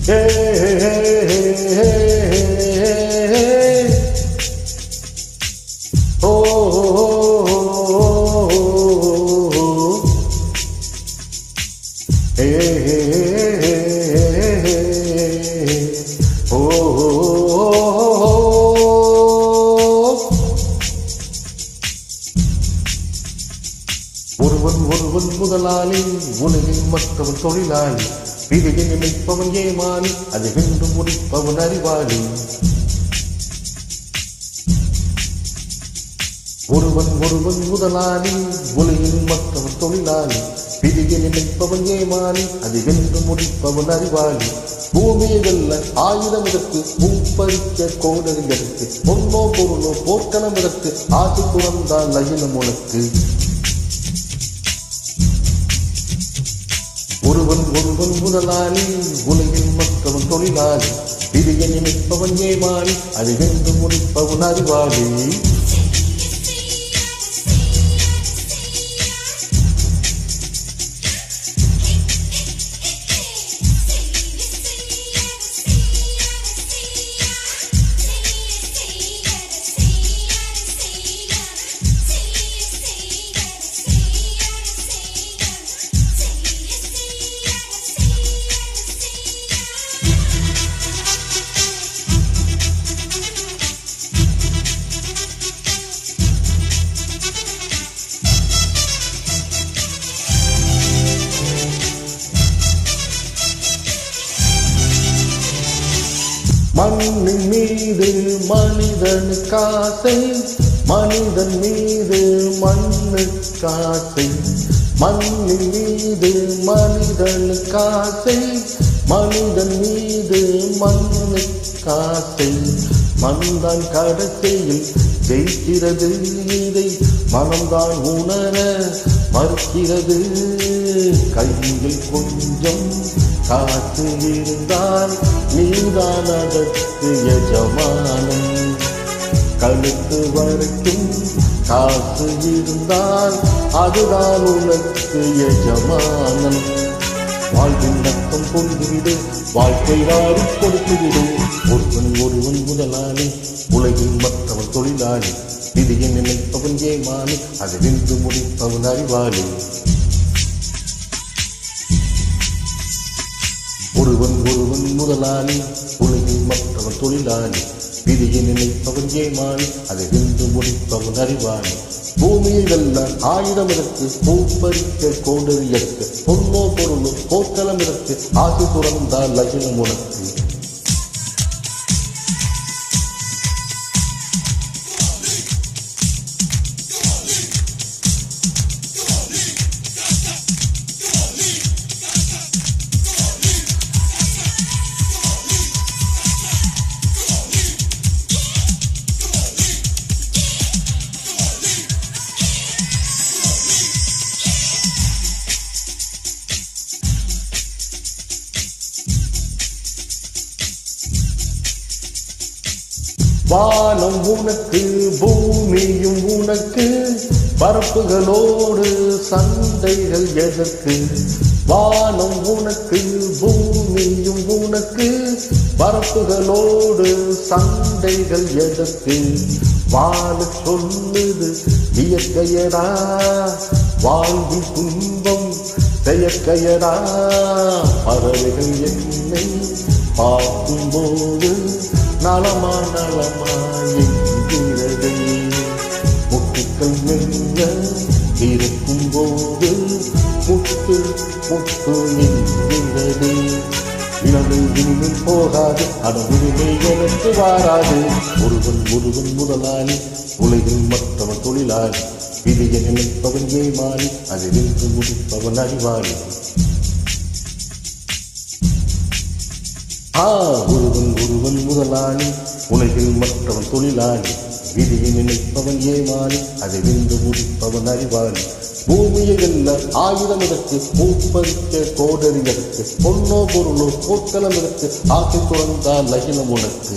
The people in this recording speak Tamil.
ஒருவன் முதலாளி, உலகில் மற்றவன் தொழிலாளி, விதியை நினைப்பவன் ஏமாளி, அதை வென்று முடிப்பவன் அறிவாளி. ஒருவன் முதலாளி, உலகில் மற்றவன் தொழிலாளி, விதியை நினைப்பவன் ஏமாளி, அதை வென்று முடிப்பவன் அறிவாளி. பூமியை வெல்ல ஆயுதம் இதற்கு, பூப்பறிக்க கோடரி இதற்கு, பொன்னோ பொருளோ போர்க்களம் இதற்கு, ஆசை துறந்தால் லகினம் உனக்கு. ஒருவன் முதலாளி, உலகில் மற்றவன் தொழிலாளி, விதியை நினைப்பவன் ஏமாளி, அதை வென்று முடிப்பவன் அறிவாளி. மண்ணின் மீது மனிதனுக்காசை, மனிதன் மீது மண்ணுக்காசை. மண்ணின் மீது மனிதனுக்காசை, மனிதன் மீது மண்ணுக்காசை. மண்தான் கடைசியில் ஜெயிக்கிறது, இதை மனம்தான் உணர மறுக்கிறது. கையில் கொஞ்சம் காசு இருந்தால் நீதான் அதற்கு எஜமானன். கழுத்து வரைக்கும் காசு இருந்தால் அதுதான் உனக்கு எஜமானன். வாழ்வின் நக்கம் கொண்டுவிடு, வாழ்க்கை வாரி கொடுத்துவிடு. ஒருவன் முதலாளி, உலகில் மற்றவன் தொழிலாளி, விதியை நினைப்பவன் ஏமாளி, அதை வென்று முடிப்பவன் அறிவாளி. ஒருவன் முதலாளி, உலகில் மற்றவன் தொழிலாளி, விதியை நினைப்பவன் ஏமாளி, அதை வென்று முடிப்பவன் அறிவாளி. பூமியை வெல்ல ஆயுதம் இதற்கு, பூப்பறிக்க கோடரி இதற்கு, பொன்னோ பொருளோ போர்க்களம் இதற்கு, ஆசை துறந்தால் லகினம் உனக்கு. வானம் உனக்கு, பூமியும் உனக்கு, பரப்புகளோடு சண்டைகள் எதற்கு. வானம் உனக்கு, பூமியும் உனக்கு, பரப்புகளோடு சண்டைகள் எதற்கு. வாழ சொல்லுது இயற்கையடா, வாழ்வில் துன்பம் செயற்கையடா. பறவைகள் என்னை பார்க்கும்போது நலமா என்கிறது. முட்டுக்கள் மெல்ல இருக்கும் போது முட்டு என்கிறது. இளமை இனிமேல் போகாது, அடவுரிமை எனக்கு வாராது. ஒருவன் முதலாளி, உலகில் மற்றவன் தொழிலாளி, விதியை நினைப்பவன் ஏமாளி, அதை வென்று முடிப்பவன் அறிவாளி. ஒருவன் முதலாளி, உலகில் மற்றவன் தொழிலாளி, விதியை நினைப்பவன் ஏமாளி, அதை வென்று முடிப்பவன் அறிவாளி. பூமியை வெல்ல ஆயுதம் இதற்கு, பூப்பறிக்க கோடரி இதற்கு, பொன்னோ பொருளோ போர்க்களம் இதற்கு, ஆசை துறந்தால் லகினம் உனக்கு.